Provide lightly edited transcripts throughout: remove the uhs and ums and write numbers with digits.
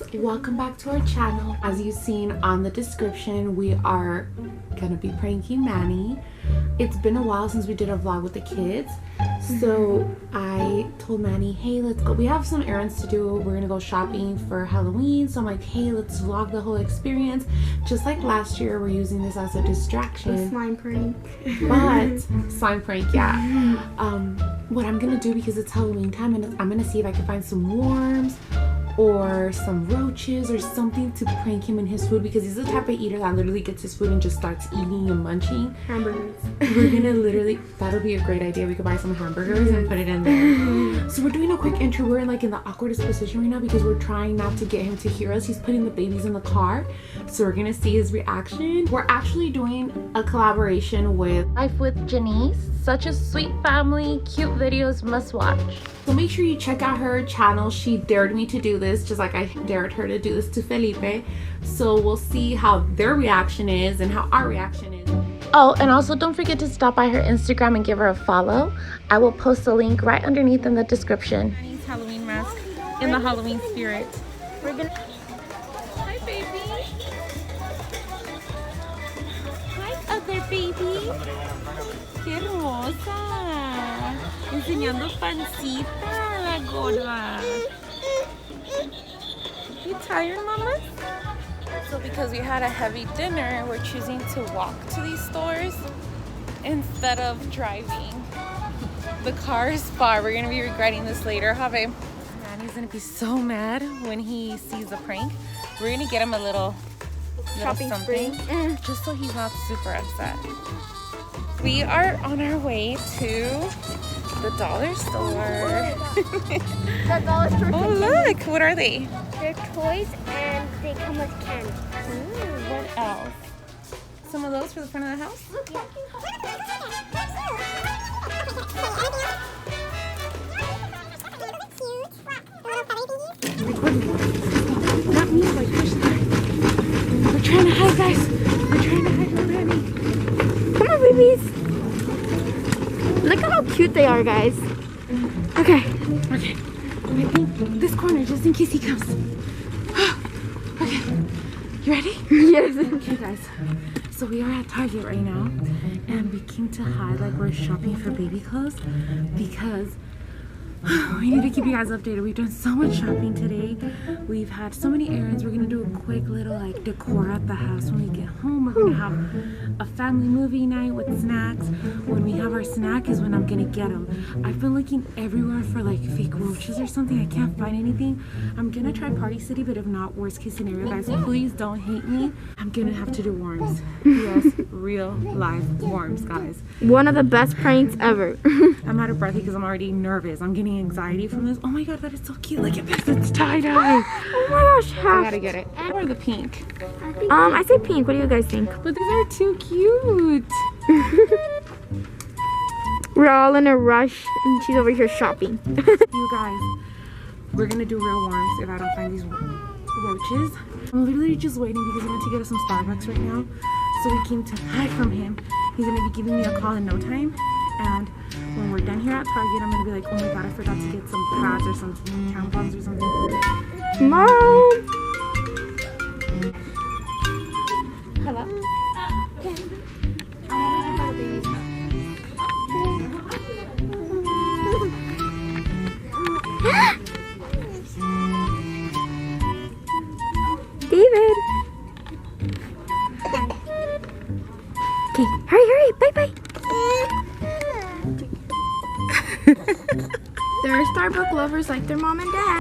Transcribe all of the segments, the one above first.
guys, welcome back to our channel. As you've seen on the description, we are gonna be pranking Manny. It's been a while since we did a vlog with the kids, so I told Manny, hey, let's go. We have some errands to do. We're gonna go shopping for Halloween, so I'm like, hey, let's vlog the whole experience. Just like last year, we're using this as a distraction. A slime prank. But slime prank, yeah. What I'm gonna do, because it's Halloween time, and I'm gonna see if I can find some worms or some roaches or something to prank him in his food, because he's the type of eater that literally gets his food and just starts eating and munching. Hamburgers. We're gonna literally, that'll be a great idea. We could buy some hamburgers and put it in there. So we're doing a quick intro. We're in the awkwardest position right now because we're trying not to get him to hear us. He's putting the babies in the car, so we're gonna see his reaction. We're actually doing a collaboration with Life with Janice. Such a sweet family, cute videos, must watch. So make sure you check out her channel. She dared me to do this, just like I dared her to do this to Felipe. So we'll see how their reaction is and how our reaction is. Oh, and also don't forget to stop by her Instagram and give her a follow. I will post a link right underneath in the description. Manny's Halloween mask in the Halloween spirit. We're gonna... Hi, baby. Hi, other baby. ¡Qué hermosa! Enseñando pancita, la gorda. You tired, mama? So because we had a heavy dinner, we're choosing to walk to these stores instead of driving. The car is far. We're gonna be regretting this later, huh, babe? Manny's gonna be so mad when he sees the prank. We're gonna get him a little Shopping something, just so he's not super upset. We are on our way to the dollar store. The dollar store. Oh, look! What are they? They're toys and they come with candy. Ooh, what else? Some of those for the front of the house? Not me, like, push that. We're trying to hide, guys. We're trying to hide from Manny. Come on, babies. Look at how cute they are, guys. Okay. Okay. I think this corner, just in case he comes. Okay. You ready? Yes. Okay, guys. So we are at Target right now, and we came to hide like we're shopping for baby clothes because we need to keep you guys updated. We've done so much shopping today. We've had so many errands. We're gonna do a quick little like decor at the house when we get home. We're gonna have a family movie night with snacks. When we have our snack is when I'm gonna get them. I've been looking everywhere for like fake roaches or something. I can't find anything. I'm gonna try Party City, but if not, worst case scenario, guys, please don't hate me. I'm gonna have to do worms. Yes, real life worms, guys. One of the best pranks ever. I'm out of breath because I'm already nervous. I'm getting anxiety from this. Oh my god, that is so cute. Look at this. It's tie-dye. Oh my gosh. I gotta get it. Or the pink. I say pink. What do you guys think? But these are too cute. We're all in a rush and she's over here shopping. You guys, we're gonna do real worms if I don't find these roaches. I'm literally just waiting because we went to get us some Starbucks right now. So we came to hide from him. He's gonna be giving me a call in no time. And when we're done here at Target, I'm gonna be like, oh my god, I forgot to get some pads or some tampons or something. Mom! Hello? David! Okay, hurry, bye. There are Starbucks lovers like their mom and dad.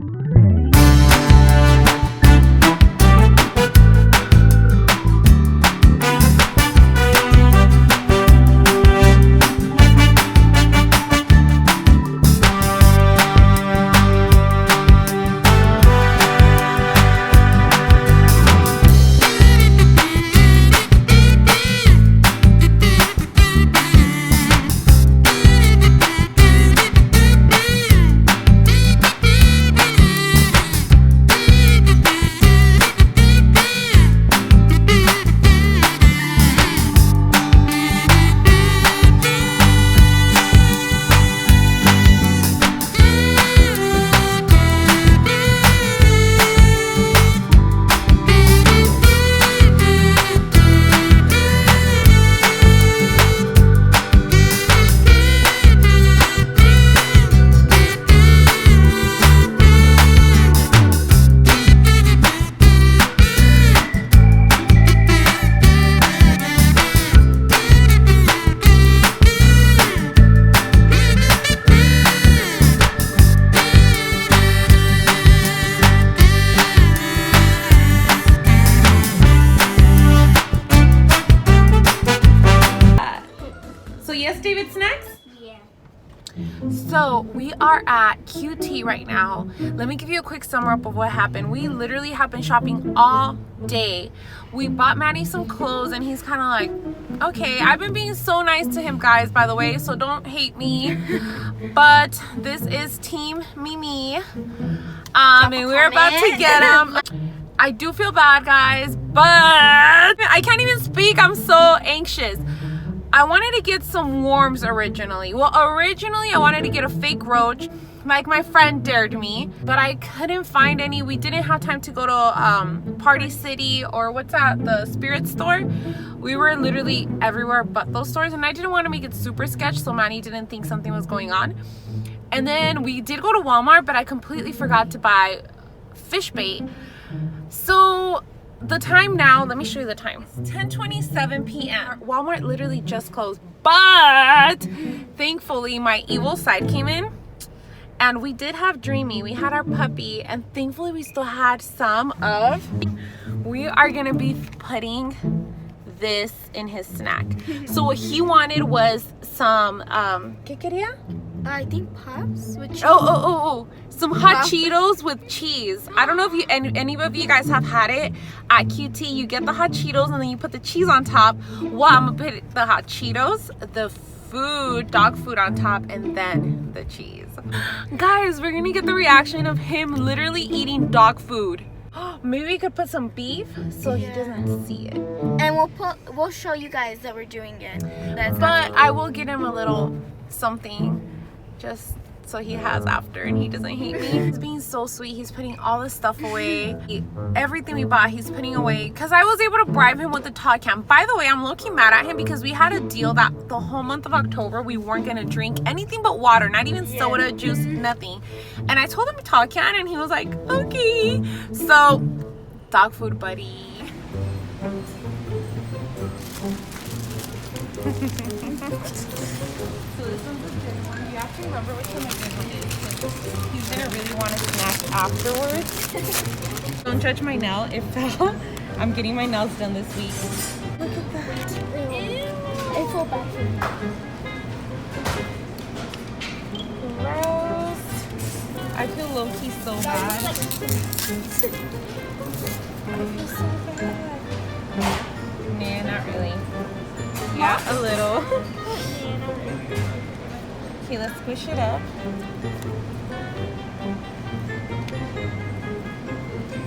So yes, David, snacks? Yeah. So we are at QT right now. Let me give you a quick sum up of what happened. We literally have been shopping all day. We bought Manny some clothes and he's kind of like, okay. I've been being so nice to him, guys, by the way, so don't hate me. But this is Team Mimi. And we're about to get him. I do feel bad, guys, but I can't even speak. I'm so anxious. I wanted to get some worms originally. Well, originally I wanted to get a fake roach, like my friend dared me, but I couldn't find any. We didn't have time to go to Party City or what's that, the Spirit store. We were literally everywhere but those stores, and I didn't want to make it super sketch so Manny didn't think something was going on. And then we did go to Walmart, but I completely forgot to buy fish bait. So the time now, let me show you the time. It's 10:27 p.m. Walmart literally just closed, but thankfully my evil side came in and we did have Dreamy. We had our puppy and thankfully we still had some of. We are gonna be putting this in his snack. So what he wanted was some, ¿qué quería? I think Pops with cheese. Some hot Cheetos with cheese. I don't know if any of you guys have had it at QT. You get the hot Cheetos and then you put the cheese on top. Well, I'm gonna put the hot Cheetos, the food, dog food on top, and then the cheese. Guys, we're gonna get the reaction of him literally eating dog food. Maybe we could put some beef so he doesn't see it. And we'll show you guys that we're doing it. But I will get him a little something just so he has after and he doesn't hate me. He's being so sweet. He's putting all this stuff away. Everything we bought he's putting away because I was able to bribe him with the Tod can. By the way, I'm low-key mad at him because we had a deal that the whole month of October we weren't gonna drink anything but water, not even soda, juice, nothing. And I told him Tod can and he was like, okay. So dog food buddy. So this one's a good one. You have to remember which one the good one is. He's gonna really want to snack afterwards. Don't judge my nail. It fell. I'm getting my nails done this week. Look at that. Ew. It's so bad for me. Gross. I feel low-key so bad. I feel so bad. Nah, not really. Yeah, a little. Okay, let's squish it up.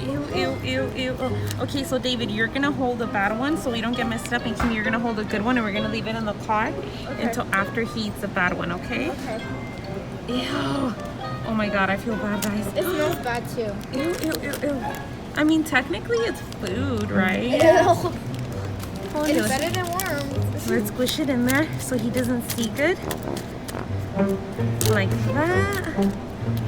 Ew, ew, ew, ew. Oh. Okay, so David, you're gonna hold the bad one so we don't get messed up, and Kim, you're gonna hold the good one, and we're gonna leave it in the car until after he eats the bad one, okay? Okay. Ew. Oh my god, I feel bad, guys. It smells bad too. Ew, ew, ew, ew. I mean, technically it's food, right? Ew. Oh, It's better than worms. Let's squish it in there so he doesn't see good. Like that.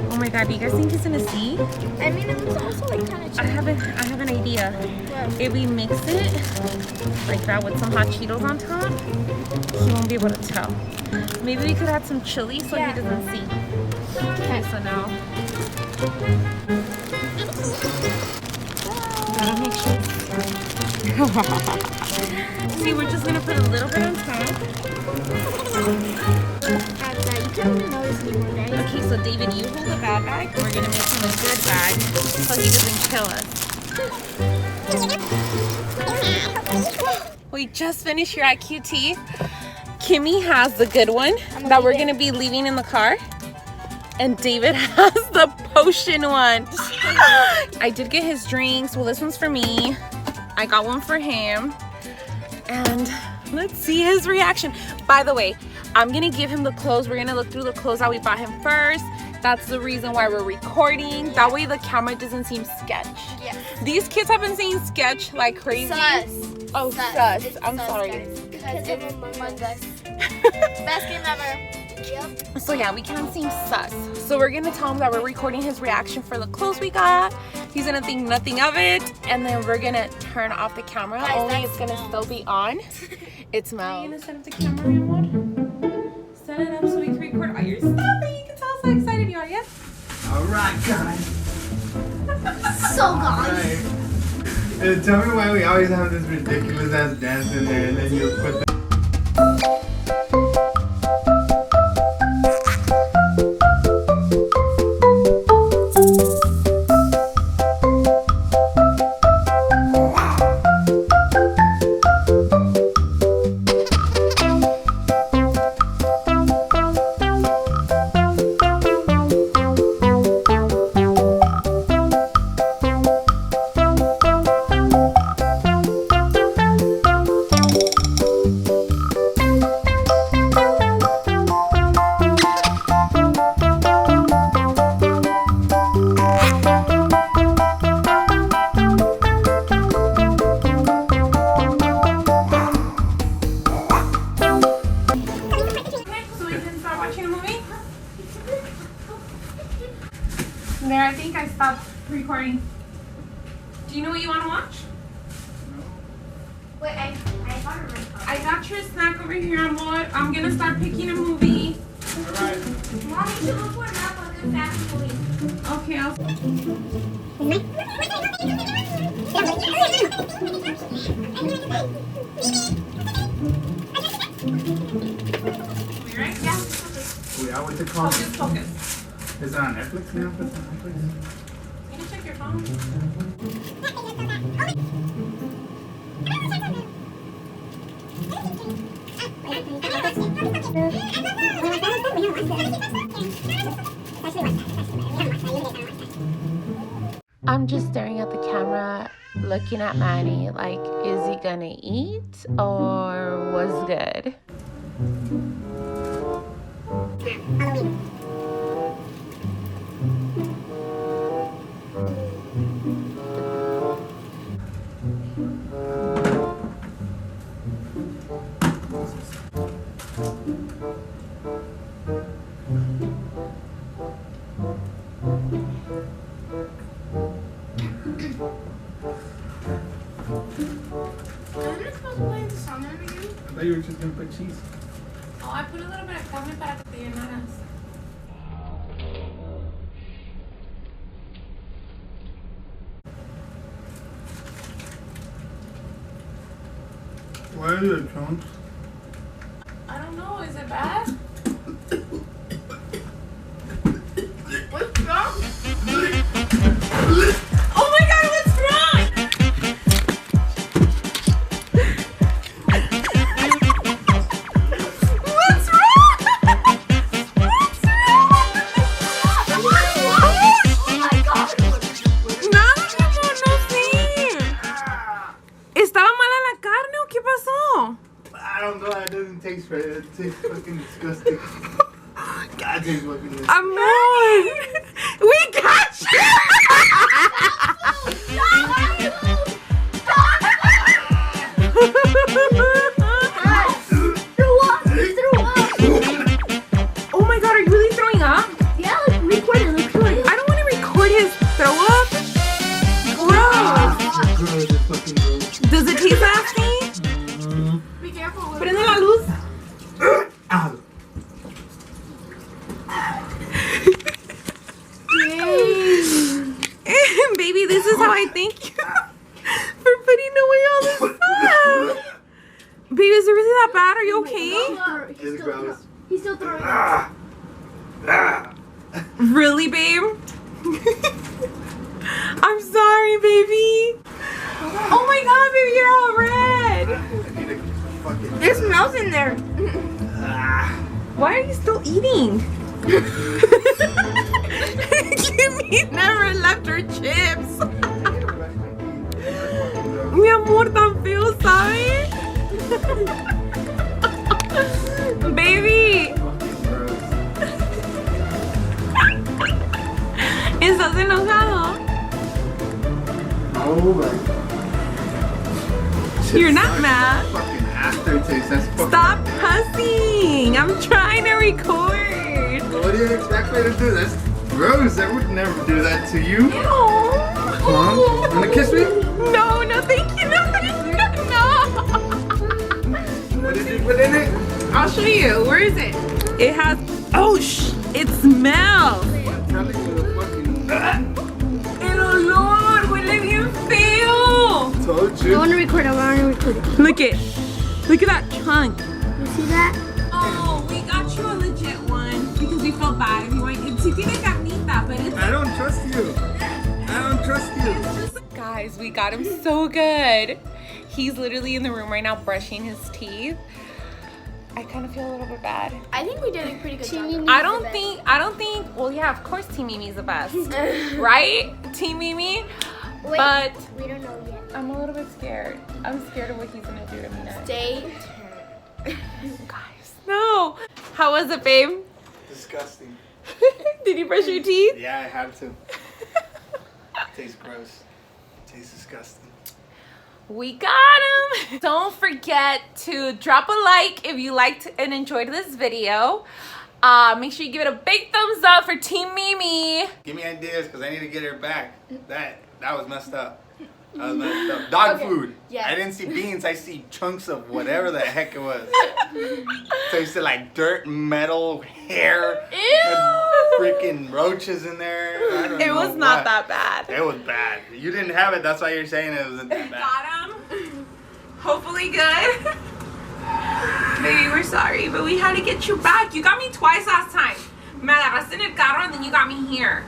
Oh my god, do you guys think he's gonna see? I mean, it looks also like kind of I have an idea. What? If we mix it like that with some hot Cheetos on top, he won't be able to tell. Maybe we could add some chili so he doesn't see. Okay, so now gotta make sure. See, we're just gonna put a little bit on top. You can't notice anymore, guys. Okay, so David, you hold the bad bag. We're gonna make him a good bag so he doesn't kill us. We just finished here at QT. Kimmy has the good one that we're gonna be leaving in the car. And David has the potion one. I did get his drinks. Well, this one's for me. I got one for him. And let's see his reaction. By the way, I'm gonna give him the clothes. We're gonna look through the clothes that we bought him first. That's the reason why we're recording. That way the camera doesn't seem sketch. Yes. These kids have been saying sketch like crazy. Sus. Oh, sus. I'm sorry. Because it's Among Us. Best game ever. Yep. So yeah, we can't seem sus. So we're gonna tell him that we're recording his reaction for the clothes we got. He's gonna think nothing of it, and then we're gonna turn off the camera. Guys, only that it's gonna smells. still be on. It smells. Are you gonna set up the camera in mode? Set it up so we can record all your stuff. And you can tell us how excited you are, yeah? Alright, guys. So guys. Alright. Tell me why we always have this ridiculous ass dance in there and then you put the There, I think I stopped recording. Do you know what you want to watch? Wait, I got it right. I got your snack over here, amor. I'm gonna start picking a movie. Alright. Mom, you should look for an app on the fast movie. Okay, I'll... We right? Yeah. We are with the call. Focus, focus. Is it on Netflix now? It's on Netflix. You can check your phone. I'm just staring at the camera, looking at Manny like, is he gonna eat or what's good? Isn't it supposed to play the song over you? I thought you were just gonna put cheese. Oh, I put a little bit of carne para que te llenaras. Why are you drunk? I don't know, is it bad? What's wrong? Oh my god, what's wrong? What's wrong? Oh my god. Nada, mi amor, no sé. ¿Estaba mala la carne o qué pasó? I don't know. It doesn't taste right. It tastes fucking disgusting. God, it tastes fucking disgusting. Amor, we got you. Oh my god, are you really throwing up? Yeah, like record it, I don't want to record his throw up. Gross. Gross, it's fucking gross. Does it taste nasty? Be careful. Prende la luz. Ow. Baby, this is how I thank you for putting away all this stuff. Baby, is it really that bad? Are you okay? It's gross. He's still throwing up. Ah. Ah. Really, babe? I'm sorry, baby. Oh my god, baby, you're all red. I need a fucking. There's smells in there. Ah. Why are you still eating? Kimmy never left her chips. Mi amor, tan feo, ¿sabes? Baby, ¿estás enojado? Oh my. You're not mad. Fucking aftertaste. That's fucking. Stop cussing. I'm trying to record. What do you expect me to do? That's gross. I would never do that to you. Ew. Huh? Wanna kiss me? No, no, thank you. No, thank you. No. What did you put in it? I'll show you. Where is it? It has. Oh, it smells. I'm telling you, the fucking. El olor huele bien feo. Told I you. want to record it. I want to record it. Look at that chunk. You see that? Oh, we got you a legit one because we felt bad. If you want, si tiene carnita, but it's I don't trust you. I don't trust you. guys, we got him so good. He's literally in the room right now brushing his teeth. I kind of feel a little bit bad. I think we did a pretty good job. I don't think, well, yeah, of course Team Mimi's the best, right? Team Mimi? Wait, But we don't know yet. I'm a little bit scared. I'm scared of what he's gonna do to me next. Stay. Guys, no. How was it, babe? Disgusting. Did you brush your teeth? Yeah, I had to. Tastes gross. Tastes disgusting. We got him. Don't forget to drop a like if you liked and enjoyed this video. Make sure you give it a big thumbs up for Team Mimi. Give me ideas because I need to get her back. That was messed up. That was messed up. Dog food. Yeah. I didn't see beans. I see chunks of whatever the heck it was. So you said like dirt, metal, hair, freaking roaches in there. I don't It know was not what. that bad. It was bad. You didn't have it. That's why you're saying it wasn't that bad. Got him. Hopefully good. Baby, we're sorry, but we had to get you back. You got me twice last time. Me agarraste en el carro and then you got me here.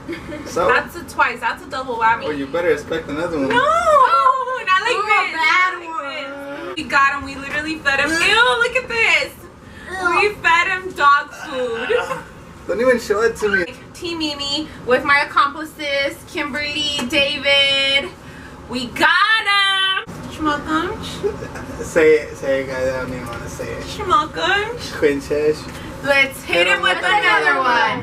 So, That's a twice. That's a double whammy. well, you better expect another one. No, not like Ooh, this. a bad Not like one. this. We got him. We literally fed him. Ew, look at this. We fed him dog food. Don't even show it to me. Team Mimi with my accomplices, Kimberly, David. We got him. Schmuckums. Say it, guys. I don't even want to say it. Schmuckums. Princess. Let's hit him with another one.